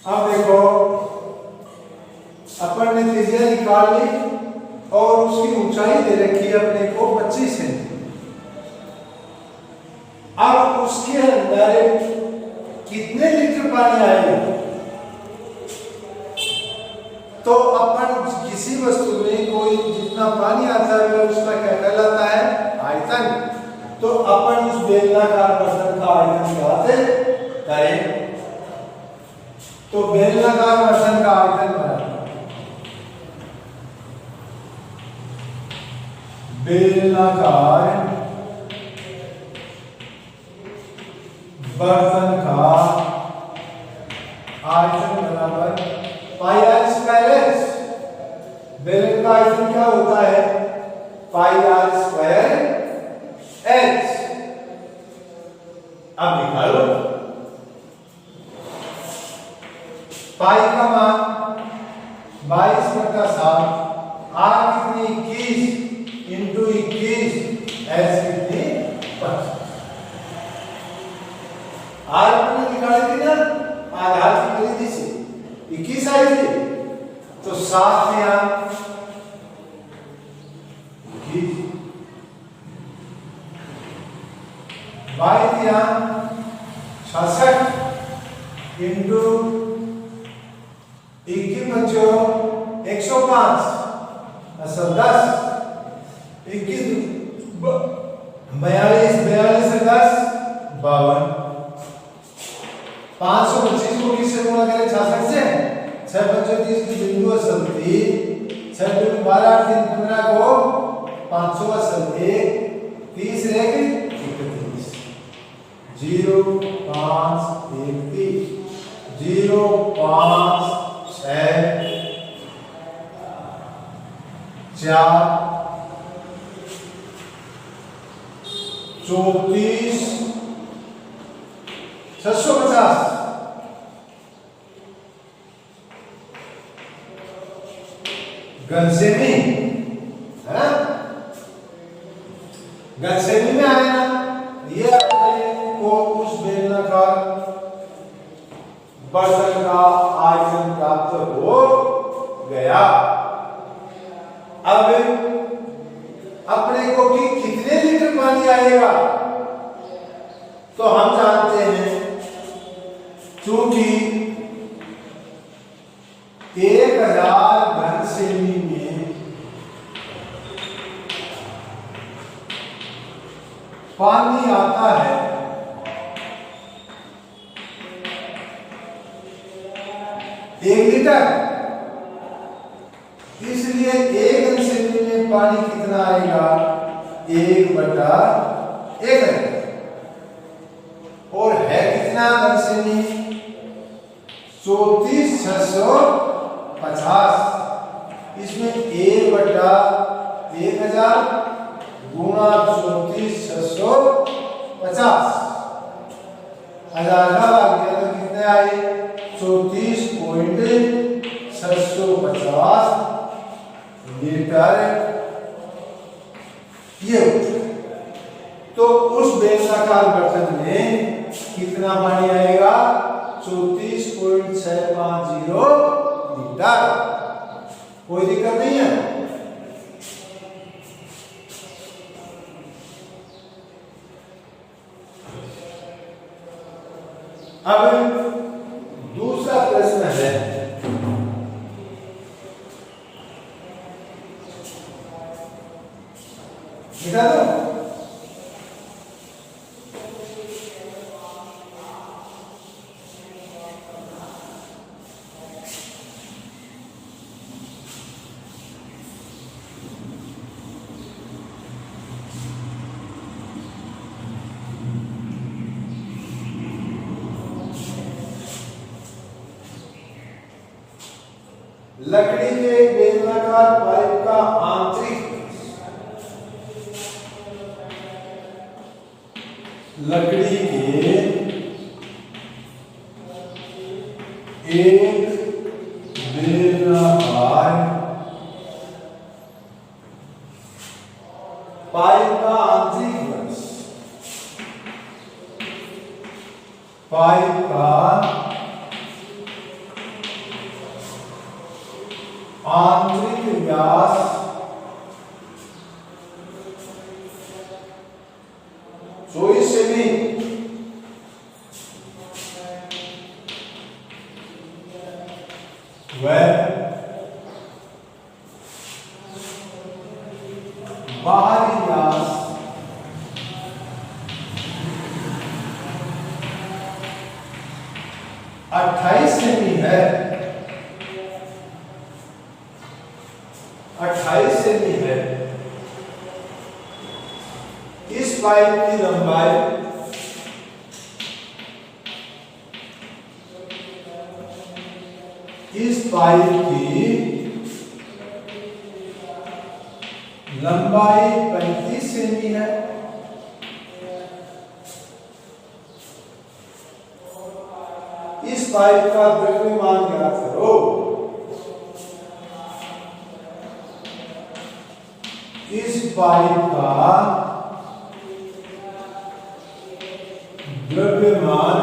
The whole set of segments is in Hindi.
अब देखो अपन ने त्रिज्या निकाल ली और उसकी ऊंचाई दे रखी है अपने को 25 है। अब उसके अंदर कितने लीटर पानी आएगा? तो अपन किसी वस्तु में कोई जितना पानी आता है उसका क्या कहलाता है? आयतन। तो अपन उस बेलनाकार बर्तन का आयतन ज्ञात करें। तो बेलनाकार बर्तन का आयतन बराबर बेलनाकार बर्तन का आयतन बराबर पाई आर स्क्वायर एच। बेलन का आयतन क्या होता है? पाई आर स्क्वायर एच। अब निकालो पाई का मान 22/7, आर कितनी 21 इंटू 21, एच कितनी 25। आर अपने निकाली थी ना आधार की परिधि से 21 आई थी, तो 7 यहाँ 21, 22 यहाँ 66 इंटू 21 बच्चों 105 असल 10 21 42 42 से 10 52। 525 को किससे गुणा करें? 66 से। 6 बच्चों 30 की बिंदु असल 3, 6 दूनी 12 3 15 को 500 असल 1, 30 रह गई 31, 0 5 1 3, 0 5 6 4 34 650। घनसेमी है, घनसेमी में आया ना, ये अपने को उस बेलनाकार बर्तन का आयतन प्राप्त हो गया। अब अपने को कि कितने लीटर पानी आएगा? तो हम जानते हैं क्योंकि 1000 घनसेमी में पानी आता है 1 लीटर, इसलिए 1 घनसेमी में पानी कितना आएगा? 1/1000। और है कितना घनसेमी? 34,650। इसमें 1/1000 गुणा 34,650 हजार का भाग दिया तो कितने आए? 34.650 लीटर। ये तो उस बेलनाकार बर्तन में कितना पानी आएगा? 34.650 लीटर। कोई दिक्कत नहीं है। अब दूसरा प्रश्न है, लिखा दो। लकड़ी के बेलनाकार पाइप का आंतरिक, लकड़ी के एक बेलनाकार पाइप का आंतरिक व्यास, पाइप का आंतरिक व्यास 24 सेमी व बाहरी व्यास 28 सेमी है। 28 सेमी है। इस पाइप की लंबाई की लंबाई 35 सेमी है। इस पाइप का द्रव्यमान ज्ञात करो। इस पाइप का द्रव्यमान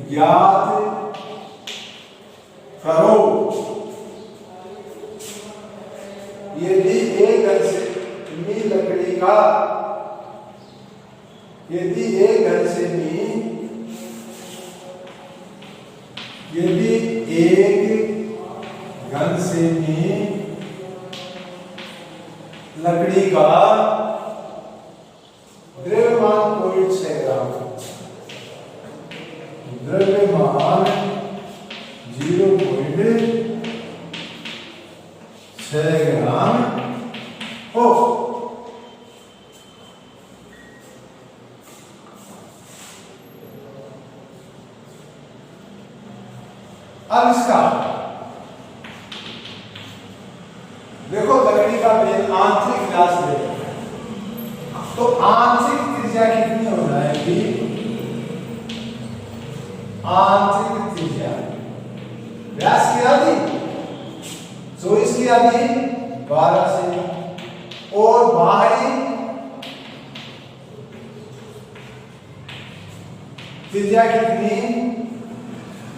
ज्ञात करो। यदि एक घन सेमी लकड़ी का यदि एक घन सेमी लकड़ी का द्रव्यमान 0.6 ग्राम, द्रव्यमान 0.6 ग्राम हो। अब इसका देखो, लकड़ी का बेल आंतरिक व्यास ले तो आंतरिक त्रिज्या कितनी हो जाएगी? आंतरिक त्रिज्या व्यास की आधी 24 की आधी 12 सेमी और बाहरी त्रिज्या कितनी?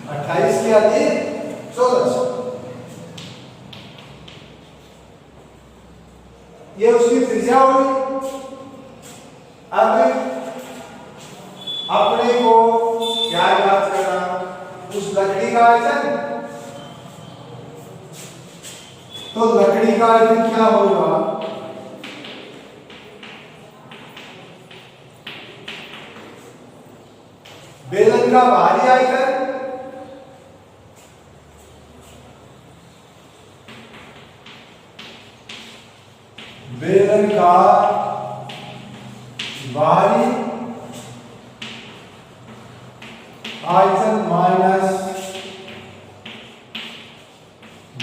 28 की आधी 14 सेमी। ये उसकी त्रिज्या होगी। अब अपने को क्या याद करना? उस लकड़ी का आयतन। तो लकड़ी का आयतन क्या होगा? बेलन का बाहरी आयतन बेलन का बाहरी आयतन माइनस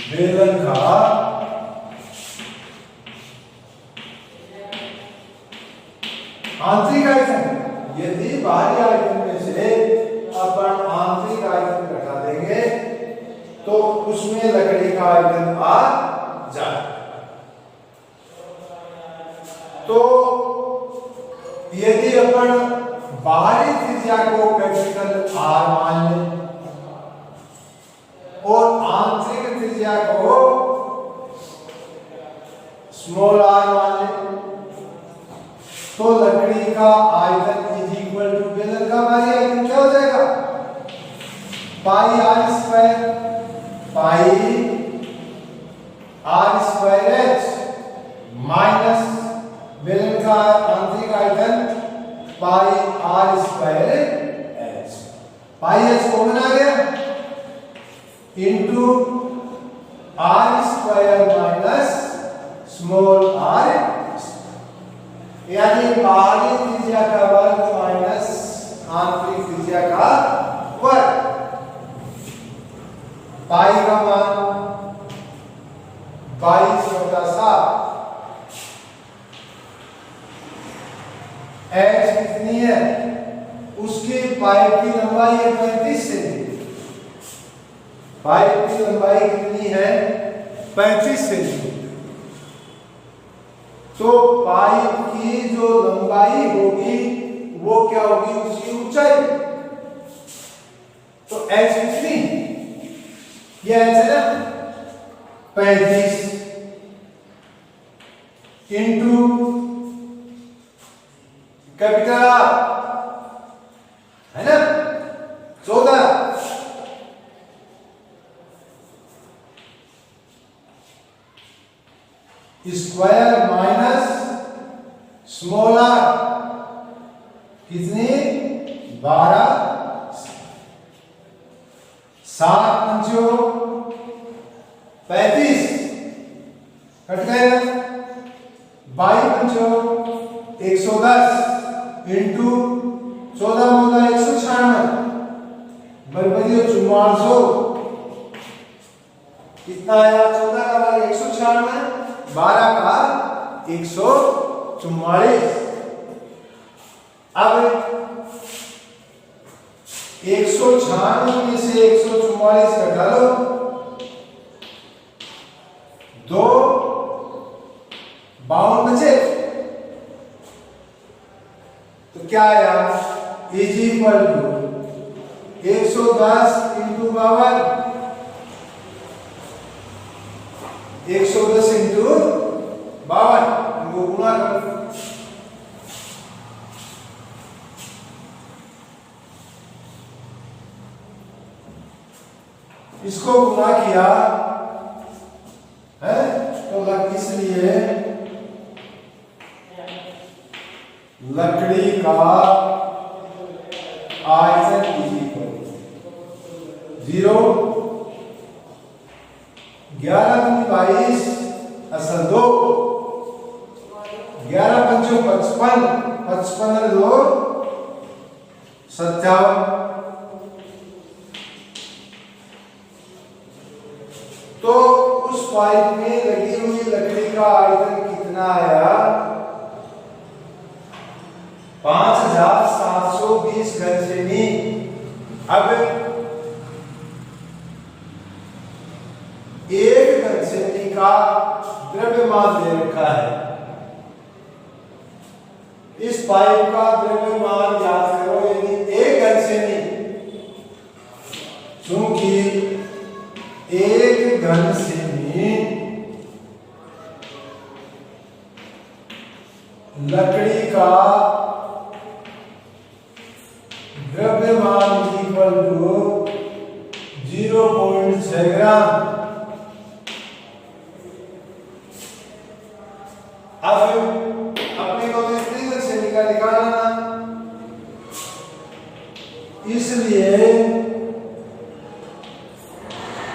बेलन का आंतरिक आयतन। यदि बाहरी आयतन में से अपन आंतरिक आयतन घटा देंगे तो उसमें लकड़ी का आयतन आ जाए। तो यदि अपन बाहरी त्रिज्या को कैपिटल R मान लें और आंतरिक त्रिज्या को स्मॉल r मान लें तो लकड़ी का आयतन इज इक्वल टू बेलन का बाहरी आयतन क्या हो जाएगा? पाई r स्क्वायर h माइनस बेलन का आंतरिक आयतन पाई r स्क्वायर h। पाई h कॉमन आ गया into r square minus small r, यानी बाहरी त्रिज्या का वर्ग माइनस आंतरिक त्रिज्या का वर्ग। पाई का मान 22/7। h कितनी है? उसकी पाइप की लंबाई है 35 सेमी। पाइप की लंबाई कितनी है? 35 सेमी। तो पाइप की जो लंबाई होगी वो क्या होगी, उसकी ऊंचाई। तो h कितनी, ये h है ना 35 इंटू कैपिटल R है ना 14, स्क्वायर माइनस स्मॉल r कितनी 12, 7 पंचो 35 कट गए, 22 पंचो 110 इंटू 14 मोला 196 बराबर 4400 कितना आया, 14 का भाग 196, 12 का 144। अब 196 में से 144 घटा लो, 2 52 बचे, तो क्या आया, is equal to 110 into 52, 110 into 52 इनको गुणा करो, इसको गुणा किया है तो इसलिए लकड़ी का आयतन 0, 11 दूनी 22 असल 2, 11 पंचो 55, 55 2 57। तो उस पाइप में लगी हुई लकड़ी का आयतन कितना आया, 5720 घन सेमी। अब 1 घन सेमी का द्रव्यमान दे रखा है, इस पाइप का द्रव्यमान याद करो, यानी 1 घन सेमी, क्योंकि 1 घन सेमी लकड़ी का द्रव्यमान इक्वल टू 0.6 ग्राम। अब अपने को तो इतनी घन सेमी का निकालना, इसलिए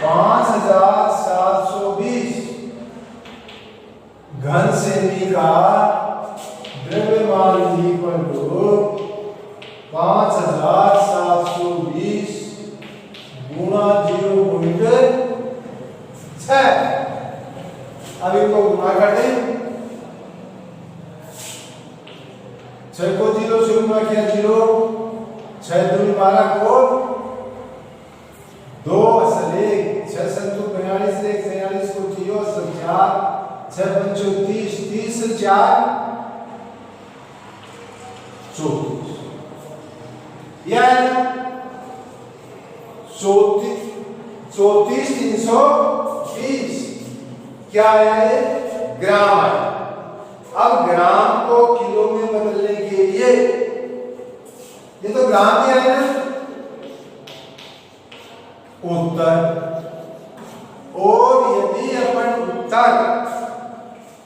5720 घन सेमी का द्रव्यमान इक्वल टू 5720 गुणा 0.6। अब इनको गुणा कर दें, 6 को 0 से गुणा किया 0, 6 दूनी 12 को 2 असल 1, 6 सत्तू 42, 1 43 को 0 असल 4, 6 पंचो 30, 30 से 4 34, यह 34,320 क्या है, ग्राम है। अब ग्राम को किलो में बदलने के लिए, ये तो ग्राम ही है ना, उत्तर, और यदि अपन उत्तर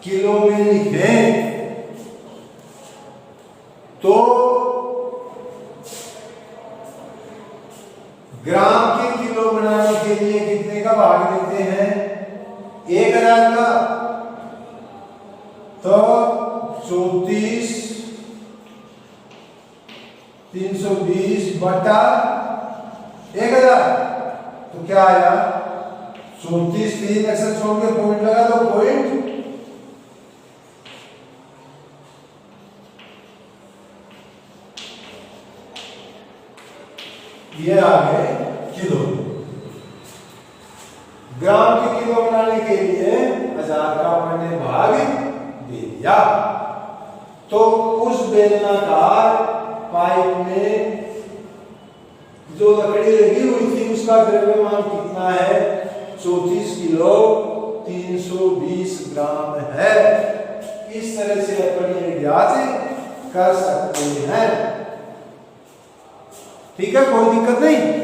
किलो में लिखें तो ग्राम के किलो बनाने के लिए कितने का भाग देते हैं, 1000 का, तो 34,320 बटा 1000, तो क्या आया, 34, 3 अक्सर छोड़ के पॉइंट लगा दो, पॉइंट, ये आ गए किलो। ग्राम के किलो बनाने के लिए 1000 का हमने भाग दे दिया। तो उस बेलनाकार पाइप में जो लकड़ी लगी हुई थी उसका द्रव्यमान कितना है? 34 किलो 320 ग्राम है। इस तरह से अपन ये ज्ञात कर सकते हैं। ठीक है, कोई दिक्कत नहीं।